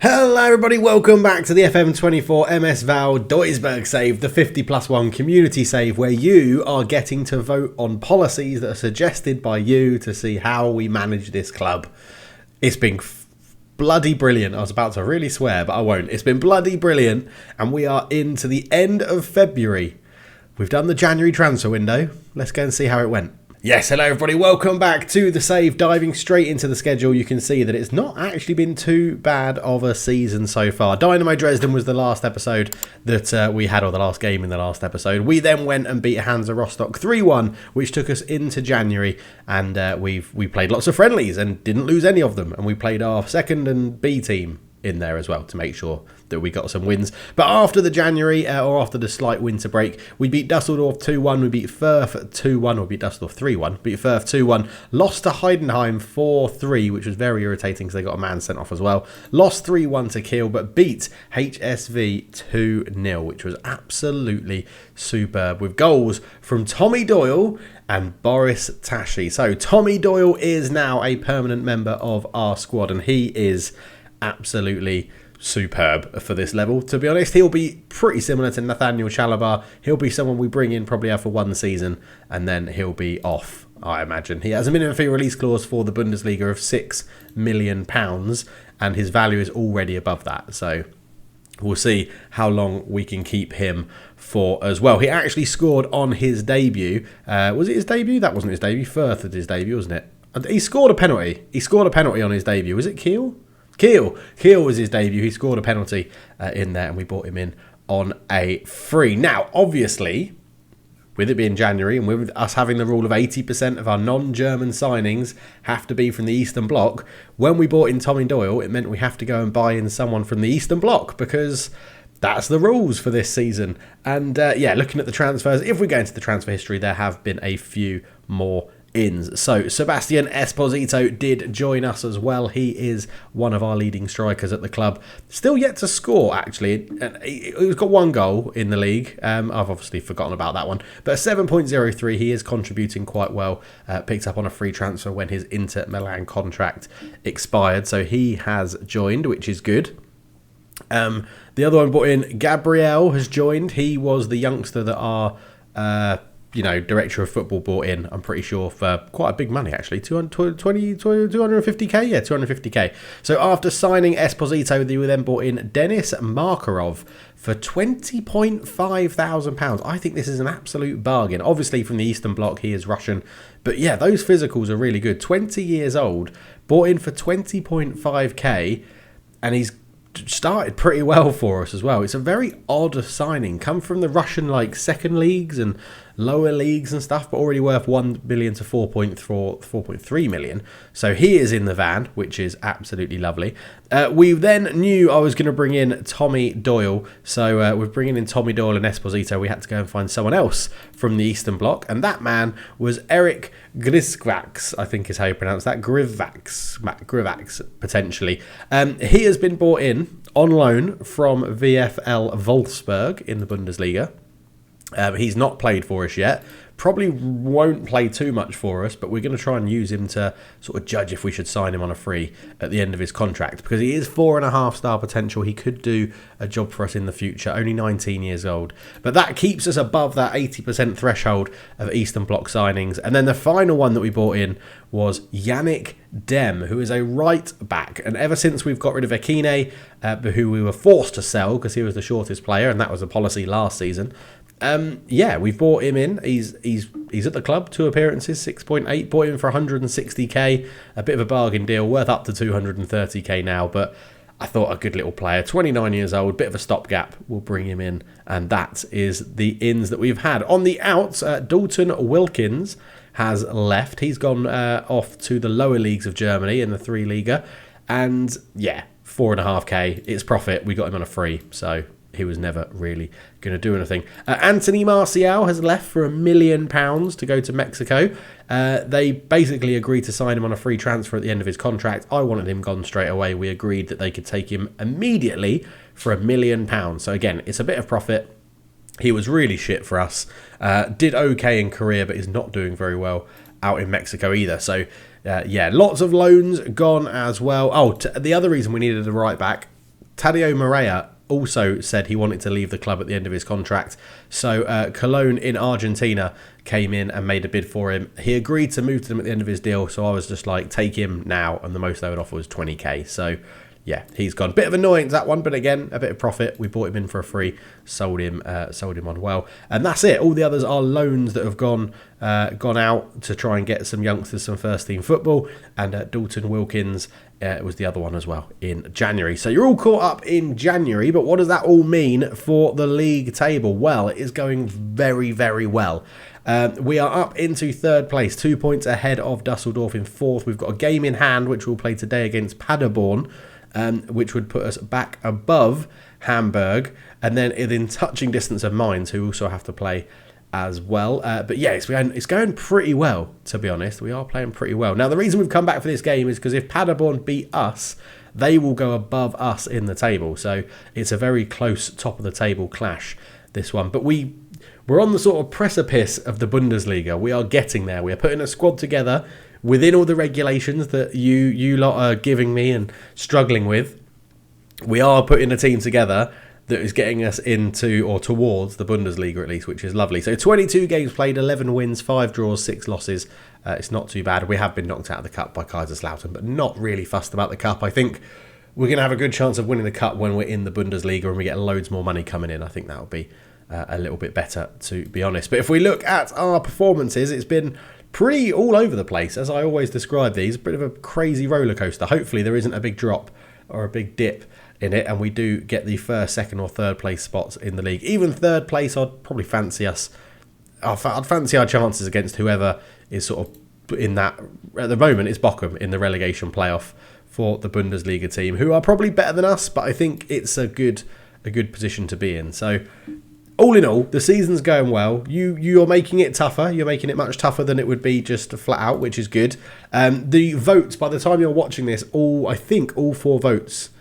Hello everybody, welcome back to the FM24 MS Val Duisburg save, the 50+1 community save where you are getting to vote on policies that are suggested by you to see how we manage this club. It's been bloody brilliant. I was about to really swear, but I won't. It's been bloody brilliant and we are into the end of February. We've done the January transfer window. Let's go and see how it went. Yes, hello everybody, welcome back to the save. Diving straight into the schedule, you can see that it's not actually been too bad of a season so far. Dynamo Dresden was the last episode that we had, or the last game in the last episode. We then went and beat Hansa Rostock 3-1, which took us into January, and we played lots of friendlies and didn't lose any of them, and we played our second and B team in there as well to make sure that we got some wins. But after the January, or after the slight winter break, we beat Dusseldorf 2-1, we beat Firth 2-1, or beat Dusseldorf 3-1, beat Firth 2-1, lost to Heidenheim 4-3, which was very irritating because they got a man sent off as well, lost 3-1 to Kiel, but beat HSV 2-0, which was absolutely superb, with goals from Tommy Doyle and Boris Tashi. So Tommy Doyle is now a permanent member of our squad, and he is absolutely superb for this level. To be honest, he'll be pretty similar to Nathaniel Chalabar. He'll be someone we bring in probably for one season and then he'll be off, I imagine. He has a minimum fee release clause for the Bundesliga of £6 million and his value is already above that. So we'll see how long we can keep him for as well. He actually scored on his debut. Was it his debut? That wasn't his debut. Firth did his debut, wasn't it? He scored a penalty. He scored a penalty on his debut. Was it Kiel? Kiel was his debut. He scored a penalty in there and we brought him in on a free. Now, obviously, with it being January and with us having the rule of 80% of our non-German signings have to be from the Eastern Bloc, when we bought in Tommy Doyle, it meant we have to go and buy in someone from the Eastern Bloc because that's the rules for this season. And yeah, looking at the transfers, if we go into the transfer history, there have been a few more ins. So Sebastian Esposito did join us as well. He is one of our leading strikers at the club. Still yet to score, actually. He's got one goal in the league. I've obviously forgotten about that one. But 7.03, he is contributing quite well. Picked up on a free transfer when his Inter Milan contract expired. So he has joined, which is good. The other one brought in, Gabriel has joined. He was the youngster that our director of football brought in, I'm pretty sure, for quite a big money, actually. 250k? Yeah, 250k. So after signing Esposito, they were then brought in Denis Markarov for £20,500. I think this is an absolute bargain. Obviously, from the Eastern Bloc, he is Russian. But yeah, those physicals are really good. 20 years old, brought in for 20.5k, and he's started pretty well for us as well. It's a very odd signing. Come from the Russian second leagues and lower leagues and stuff, but already worth 1 million to 4.3 million. So he is in the van, which is absolutely lovely. We then knew I was going to bring in Tommy Doyle. So we're bringing in Tommy Doyle and Esposito. We had to go and find someone else from the Eastern Bloc, and that man was Eric Grisvax, I think is how you pronounce that. Grivax, potentially. He has been brought in on loan from VfL Wolfsburg in the Bundesliga. He's not played for us yet. Probably won't play too much for us, but we're going to try and use him to sort of judge if we should sign him on a free at the end of his contract, because he is 4.5-star potential. He could do a job for us in the future, only 19 years old. But that keeps us above that 80% threshold of Eastern Bloc signings. And then the final one that we brought in was Yannick Dem, who is a right back. And ever since we've got rid of Ekine, who we were forced to sell because he was the shortest player, and that was a policy last season, we've brought him in. He's at the club, 2 appearances, 6.8, bought him for 160k, a bit of a bargain deal, worth up to 230k now, but I thought a good little player, 29 years old, bit of a stopgap, we'll bring him in, and that is the ins that we've had. On the outs, Dalton Wilkins has left. He's gone off to the lower leagues of Germany in the 3 Liga, and yeah, 4.5k, it's profit, we got him on a free, so he was never really going to do anything. Anthony Martial has left for £1 million to go to Mexico. They basically agreed to sign him on a free transfer at the end of his contract. I wanted him gone straight away. We agreed that they could take him immediately for £1 million. So again, it's a bit of profit. He was really shit for us. Did okay in Korea, but is not doing very well out in Mexico either. So yeah, lots of loans gone as well. Oh, the other reason we needed a right back, Tadeo Moreira also said he wanted to leave the club at the end of his contract. So Cologne in Argentina came in and made a bid for him. He agreed to move to them at the end of his deal. So I was just like, take him now. And the most they would offer was 20k. So yeah, he's gone. Bit of annoyance, that one, but again, a bit of profit. We bought him in for a free, sold him on well, and that's it. All the others are loans that have gone out to try and get some youngsters some first team football, and Dalton Wilkins was the other one as well in January. So you're all caught up in January, but what does that all mean for the league table? Well, it is going very, very well. We are up into third place, 2 points ahead of Dusseldorf in fourth. We've got a game in hand, which we'll play today against Paderborn, which would put us back above Hamburg, and then in touching distance of Mainz, who also have to play as well. But yeah, it's going pretty well, to be honest. We are playing pretty well. Now, the reason we've come back for this game is because if Paderborn beat us, they will go above us in the table. So it's a very close top of the table clash, this one. But we're on the sort of precipice of the Bundesliga. We are getting there. We are putting a squad together within all the regulations that you lot are giving me and struggling with. We are putting a team together that is getting us into or towards the Bundesliga at least, which is lovely. So 22 games played, 11 wins, 5 draws, 6 losses. It's not too bad. We have been knocked out of the cup by Kaiserslautern, but not really fussed about the cup. I think we're going to have a good chance of winning the cup when we're in the Bundesliga and we get loads more money coming in. I think that will be a little bit better, to be honest. But if we look at our performances, it's been pretty all over the place, as I always describe these. A bit of a crazy roller coaster. Hopefully there isn't a big drop or a big dip in it, and we do get the first, second or third place spots in the league. Even third place, I'd probably fancy us. I'd fancy our chances against whoever is sort of in that. At the moment, it's Bochum in the relegation playoff for the Bundesliga team, who are probably better than us, but I think it's a good position to be in. So all in all, the season's going well. You're making it tougher. You're making it much tougher than it would be just flat out, which is good. The votes, by the time you're watching this, I think all 4 votes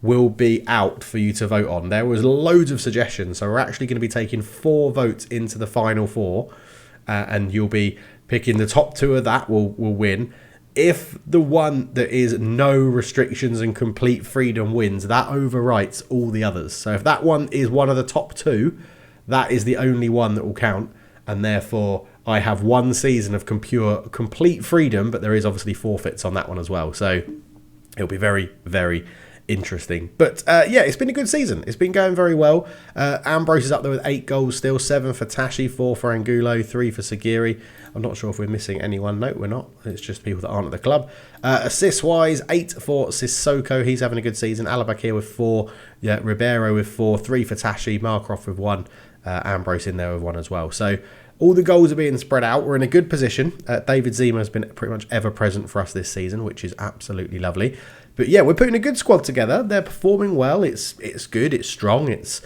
will be out for you to vote on. There was loads of suggestions, so we're actually going to be taking 4 votes into the final 4, and you'll be picking the top 2 of that will win. If the one that is no restrictions and complete freedom wins, that overwrites all the others. So if that one is one of the top 2, that is the only one that will count, and therefore I have 1 season of complete freedom, but there is obviously forfeits on that one as well. So it'll be very, very interesting. But yeah, it's been a good season. It's been going very well. Ambrose is up there with 8 goals still, 7 for Tashi, 4 for Angulo, 3 for Sagiri. I'm not sure if we're missing anyone. No, we're not. It's just people that aren't at the club. Assist-wise, 8 for Sissoko. He's having a good season. Alabakir with 4. Yeah, Ribeiro with 4. 3 for Tashi. Markroff with 1. Ambrose in there with 1 as well. So all the goals are being spread out. We're in a good position. David Zima has been pretty much ever present for us this season, which is absolutely lovely. But yeah, we're putting a good squad together. They're performing well. It's good. It's strong. It's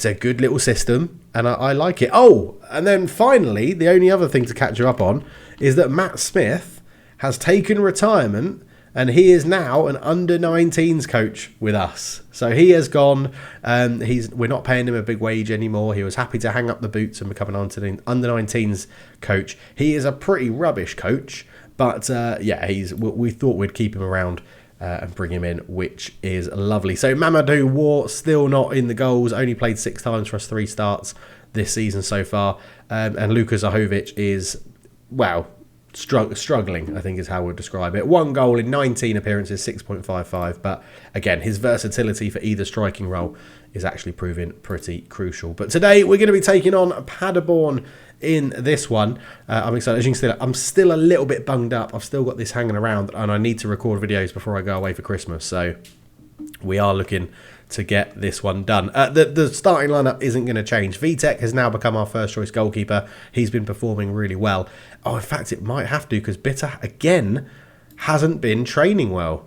a good little system, and I like it. Oh, and then finally, the only other thing to catch you up on is that Matt Smith has taken retirement, and he is now an under-19s coach with us. So he has gone. We're not paying him a big wage anymore. He was happy to hang up the boots and become an under-19s coach. He is a pretty rubbish coach, but yeah, we thought we'd keep him around and bring him in, which is lovely. So Mamadou War still not in the goals, only played 6 times for us, 3 starts this season so far. And Luka Zahovic is, well, struggling, I think is how we'll describe it. 1 goal in 19 appearances, 6.55. But again, his versatility for either striking role is actually proving pretty crucial. But today we're going to be taking on Paderborn in this one. I'm excited. As you can see, I'm still a little bit bunged up. I've still got this hanging around, and I need to record videos before I go away for Christmas. So we are looking to get this one done. The starting lineup isn't going to change. Vitek has now become our first choice goalkeeper. He's been performing really well. Oh, in fact, it might have to, because Bitter, again, hasn't been training well.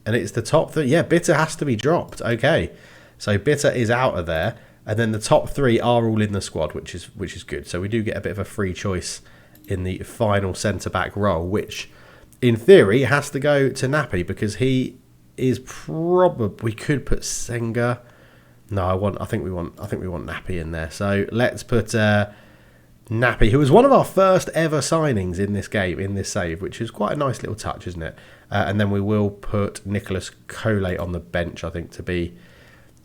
And it's the top 3. Yeah, Bitter has to be dropped. Okay. So Bitter is out of there. And then the top 3 are all in the squad, which is good. So we do get a bit of a free choice in the final centre-back role, which, in theory, has to go to Nappy, because he is probably... We could put Senga. No, I think we want Nappy in there. So let's put Nappy, who was one of our first ever signings in this game, in this save, which is quite a nice little touch, isn't it? And then we will put Nicholas Collet on the bench, I think, to be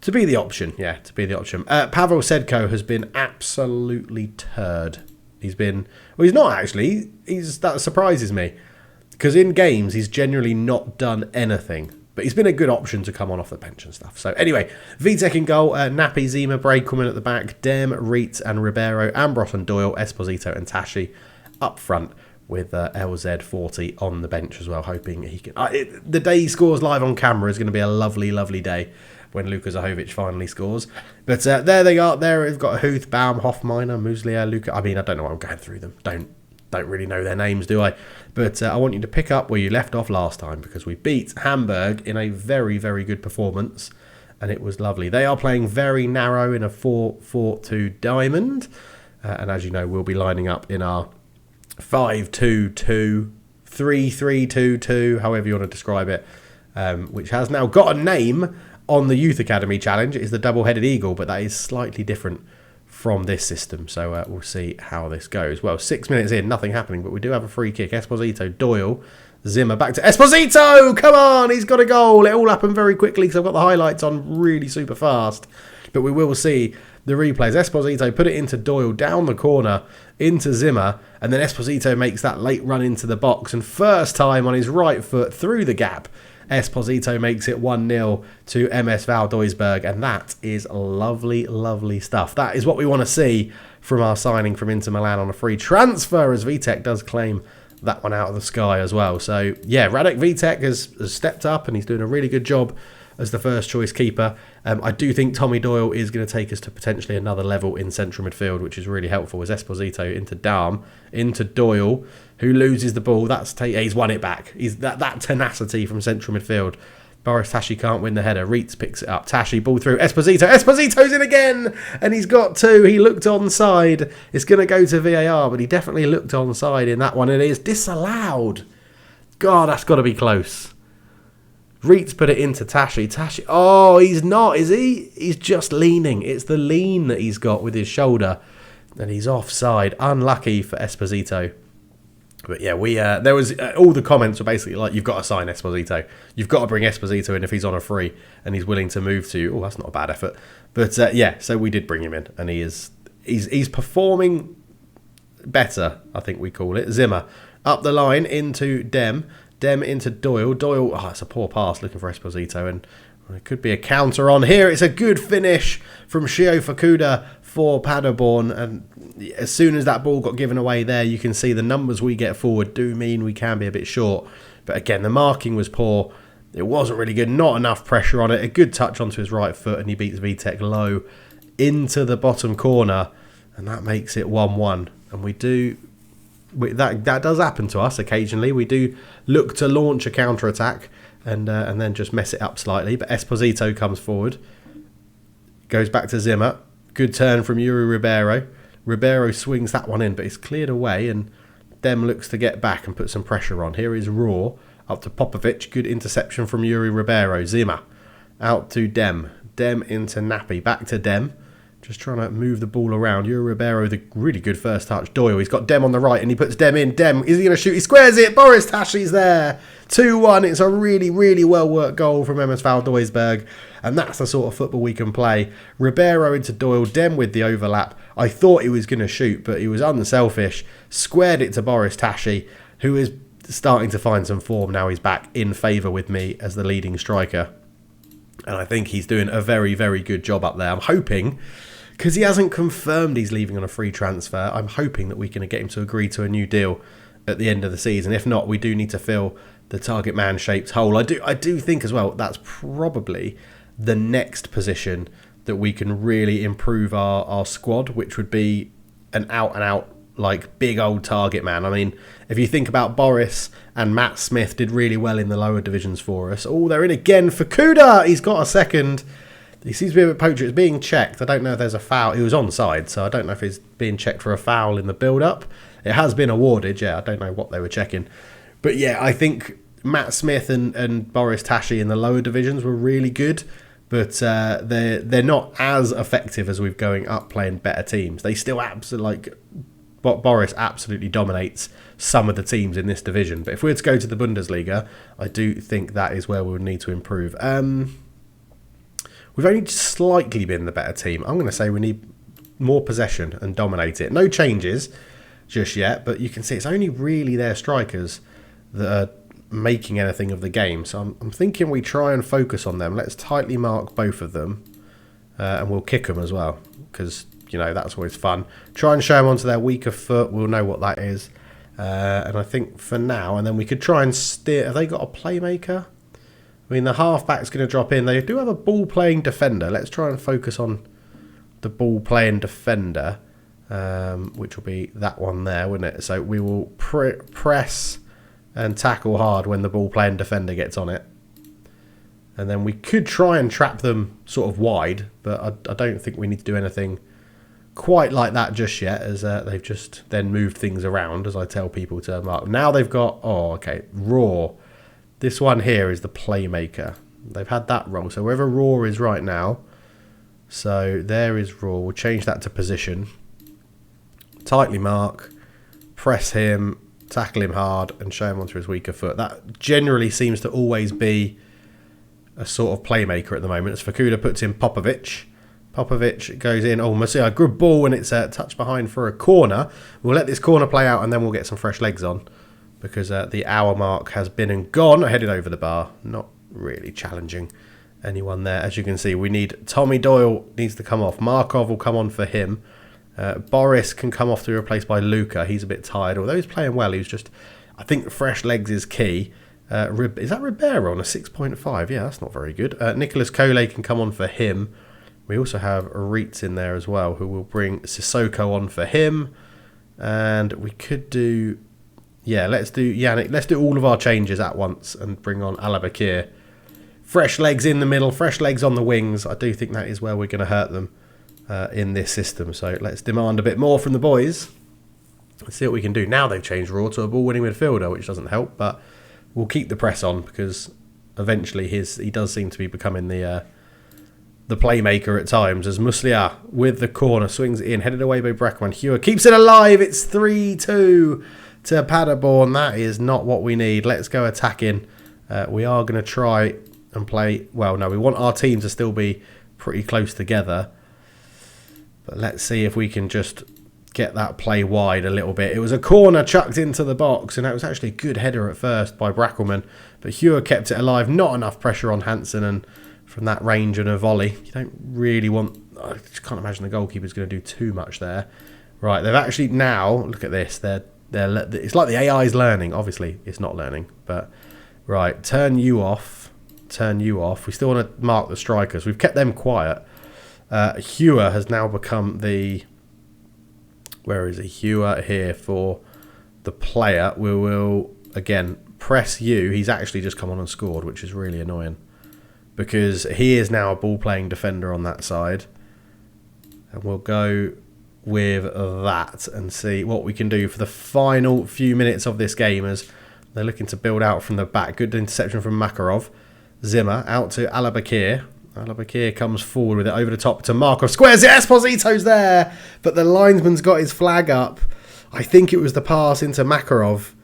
the option. Yeah, to be the option. Pavel Sedko has been absolutely turd. He's not actually. That surprises me. Because in games, he's generally not done anything. But he's been a good option to come on off the bench and stuff. So anyway, Vitek in goal, Nappy, Zima, Brakewoman at the back, Dem, Reitz and Ribeiro, Ambrose and Doyle, Esposito and Tashi up front with LZ40 on the bench as well, hoping he can... the day he scores live on camera is going to be a lovely, lovely day when Luka Zahovic finally scores. But there they are. There we've got Huth, Baum, Hoffmeier, Muslia, Luka... I mean, I don't know why I'm going through them. Don't really know their names, do I? But I want you to pick up where you left off last time, because we beat Hamburg in a very, very good performance, and it was lovely. They are playing very narrow in a 4-4-2 diamond, and as you know, we'll be lining up in our 5-2-2, 3-3-2-2, however you want to describe it, which has now got a name on the Youth Academy Challenge. It is the Double-Headed Eagle, but that is slightly different from this system, so we'll see how this goes. Well, 6 minutes in, nothing happening, but we do have a free kick. Esposito, Doyle, Zimmer, back to Esposito! Come on, he's got a goal. It all happened very quickly because I've got the highlights on really super fast. But we will see the replays. Esposito put it into Doyle, down the corner, into Zimmer, and then Esposito makes that late run into the box, and first time on his right foot through the gap, Esposito makes it 1-0 to MS Val Duisburg, and that is lovely, lovely stuff. That is what we want to see from our signing from Inter Milan on a free transfer, as Vitek does claim that one out of the sky as well. So, yeah, Radek Vitek has stepped up, and he's doing a really good job as the first choice keeper. I do think Tommy Doyle is going to take us to potentially another level in central midfield, which is really helpful, as Esposito into Darm, into Doyle, who loses the ball. He's won it back. He's that tenacity from central midfield. Boris Tashi can't win the header. Reitz picks it up. Tashi, ball through. Esposito's in again! And he's got two. He looked onside. It's going to go to VAR, but he definitely looked onside in that one. It is disallowed. God, that's got to be close. Reitz put it into Tashi. Oh, he's not, is he? He's just leaning. It's the lean that he's got with his shoulder. And he's offside. Unlucky for Esposito. But yeah, there was all the comments were basically like, you've got to sign Esposito. You've got to bring Esposito in if he's on a free and he's willing to move to. Oh, that's not a bad effort. But yeah, so we did bring him in, and he's performing better, I think we call it. Zimmer up the line into Dem into Doyle. Oh, it's a poor pass looking for Esposito, and it could be a counter on here. It's a good finish from Shio Fukuda for Paderborn, and as soon as that ball got given away there, you can see the numbers we get forward do mean we can be a bit short. But again, the marking was poor. It wasn't really good. Not enough pressure on it. A good touch onto his right foot, and he beats Vitek low into the bottom corner, and that makes it 1-1. And that does happen to us occasionally. We do look to launch a counter-attack and then just mess it up slightly. But Esposito comes forward, goes back to Zimmer. Good turn from Yuri Ribeiro. Ribeiro swings that one in, but it's cleared away, and Dem looks to get back and put some pressure on. Here is Raw up to Popovic. Good interception from Yuri Ribeiro. Zimmer out to Dem. Dem into Nappy. Back to Dem. Just trying to move the ball around. Yuri Ribeiro, the really good first touch. Doyle, he's got Dem on the right, and he puts Dem in. Dem, is he going to shoot? He squares it. Boris Tashi's there. 2-1. It's a really, really well-worked goal from MS Val Duisburg, and that's the sort of football we can play. Ribeiro into Doyle. Dem with the overlap. I thought he was going to shoot, but he was unselfish. Squared it to Boris Tashi, who is starting to find some form now. He's back in favour with me as the leading striker, and I think he's doing a very, very good job up there. I'm hoping, because he hasn't confirmed he's leaving on a free transfer, I'm hoping that we can get him to agree to a new deal at the end of the season. If not, we do need to fill the target man-shaped hole. I do think as well that's probably the next position that we can really improve our squad, which would be an out-and-out, like, big old target man. I mean, if you think about Boris and Matt Smith did really well in the lower divisions for us. Oh, they're in again. Fukuda, he's got a second. He seems to be a bit poacher. It's being checked. I don't know if there's a foul. He was onside, so I don't know if he's being checked for a foul in the build-up. It has been awarded, yeah. I don't know what they were checking. But yeah, I think Matt Smith and Boris Tashi in the lower divisions were really good, but they're not as effective as we've going up playing better teams. They still absolutely, like, Boris absolutely dominates some of the teams in this division. But if we were to go to the Bundesliga, I do think that is where we would need to improve. We've only slightly been the better team. I'm going to say we need more possession and dominate it. No changes just yet, but you can see it's only really their strikers that are making anything of the game. So I'm thinking we try and focus on them. Let's tightly mark both of them, and we'll kick them as well, because that's always fun. Try and show them onto their weaker foot. We'll know what that is, and I think for now, and then we could try and steer. Have they got a playmaker? I mean, the halfback's going to drop in. They do have a ball-playing defender. Let's try and focus on the ball-playing defender, which will be that one there, wouldn't it? So we will press and tackle hard when the ball-playing defender gets on it. And then we could try and trap them sort of wide, but I don't think we need to do anything quite like that just yet, as they've just then moved things around, as I tell people to mark. Now they've got, Raw. This one here is the playmaker. They've had that role. So wherever Raw is right now, so there is Raw. We'll change that to position. Tightly mark, press him, tackle him hard, and show him onto his weaker foot. That generally seems to always be a sort of playmaker at the moment. As Fakuda puts in Popovic. Popovic goes in. Oh, Messiah, good ball, and it's a touch behind for a corner. We'll let this corner play out, and then we'll get some fresh legs on, because the hour mark has been and gone. Headed over the bar. Not really challenging anyone there. As you can see, we need Tommy Doyle needs to come off. Markov will come on for him. Boris can come off to be replaced by Luca. He's a bit tired, although he's playing well. He's just, I think fresh legs is key. Is that Ribeiro on a 6.5? Yeah, that's not very good. Nicholas Collet can come on for him. We also have Reitz in there as well, who will bring Sissoko on for him. And we could do... Yeah, let's do Yannick. Let's do all of our changes at once and bring on Alabakir. Fresh legs in the middle, fresh legs on the wings. I do think that is where we're going to hurt them in this system. So let's demand a bit more from the boys. Let's see what we can do. Now they've changed Raw to a ball-winning midfielder, which doesn't help, but we'll keep the press on, because eventually he does seem to be becoming the playmaker at times, as Muslia with the corner swings it in, headed away by Brackman. Hewer keeps it alive. It's 3-2 to Paderborn. That is not what we need. Let's go attacking. We are going to try and play... Well, no, we want our team to still be pretty close together. But let's see if we can just get that play wide a little bit. It was a corner chucked into the box, and that was actually a good header at first by Brackelman. But Hewer kept it alive. Not enough pressure on Hansen, and from that range and a volley, you don't really want... I just can't imagine the goalkeeper's going to do too much there. Right, they've actually now... Look at this. It's like the AI's learning. Obviously, it's not learning. But, right, turn you off. Turn you off. We still want to mark the strikers. We've kept them quiet. Hewer has now become the... Where is he? Hewer here for the player. We will, again, press you. He's actually just come on and scored, which is really annoying, because he is now a ball-playing defender on that side. And we'll go with that and see what we can do for the final few minutes of this game, as they're looking to build out from the back. Good interception from Makarov. Zimmer out to Alabakir. Alabakir comes forward with it over the top to Markov. Squares it. Esposito's there, but the linesman's got his flag up. I think it was the pass into Makarov.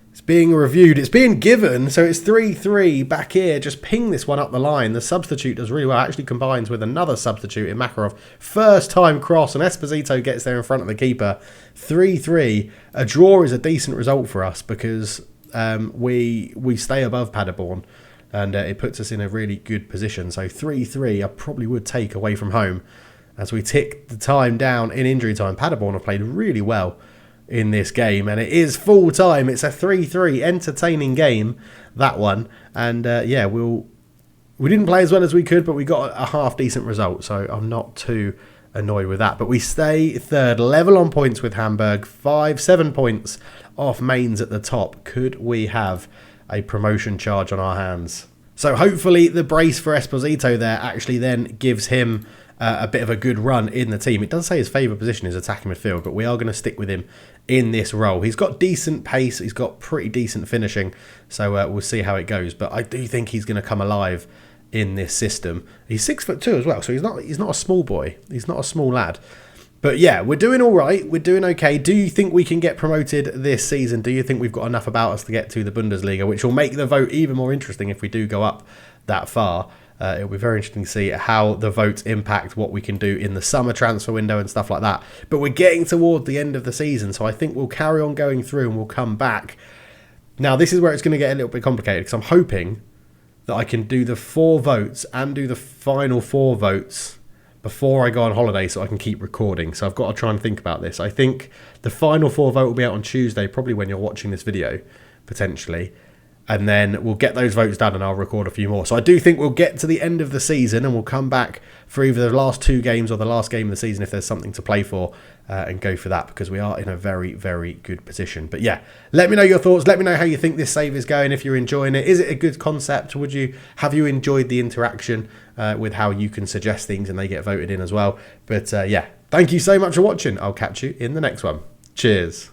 It's being reviewed. It's being given, so it's 3-3 back here. Just ping this one up the line. The substitute does really well. Actually combines with another substitute in Makarov. First time cross, and Esposito gets there in front of the keeper. 3-3. A draw is a decent result for us, because we stay above Paderborn. And it puts us in a really good position. So 3-3 I probably would take away from home as we tick the time down in injury time. Paderborn have played really well in this game, and it is full time. It's a 3-3 entertaining game, that one. And yeah, we didn't play as well as we could, but we got a half decent result. So I'm not too annoyed with that. But we stay third, level on points with Hamburg, 7 points off Mainz at the top. Could we have a promotion charge on our hands? So hopefully the brace for Esposito there actually then gives him a bit of a good run in the team. It does say his favourite position is attacking midfield, but we are going to stick with him in this role. He's got decent pace, he's got pretty decent finishing, so we'll see how it goes. But I do think he's going to come alive in this system. He's 6'2" as well, so he's not a small boy. He's not a small lad. But yeah, we're doing all right. We're doing okay. Do you think we can get promoted this season? Do you think we've got enough about us to get to the Bundesliga, which will make the vote even more interesting if we do go up that far? It'll be very interesting to see how the votes impact what we can do in the summer transfer window and stuff like that. But we're getting toward the end of the season, so I think we'll carry on going through and we'll come back. Now, this is where it's going to get a little bit complicated because I'm hoping that I can do the 4 votes and do the final 4 votes before I go on holiday so I can keep recording. So I've got to try and think about this. I think the final 4 vote will be out on Tuesday, probably when you're watching this video, potentially. And then we'll get those votes done and I'll record a few more. So I do think we'll get to the end of the season and we'll come back for either the last 2 games or the last game of the season if there's something to play for, and go for that because we are in a very, very good position. But yeah, let me know your thoughts. Let me know how you think this save is going, if you're enjoying it. Is it a good concept? Have you enjoyed the interaction with how you can suggest things and they get voted in as well? But yeah, thank you so much for watching. I'll catch you in the next one. Cheers.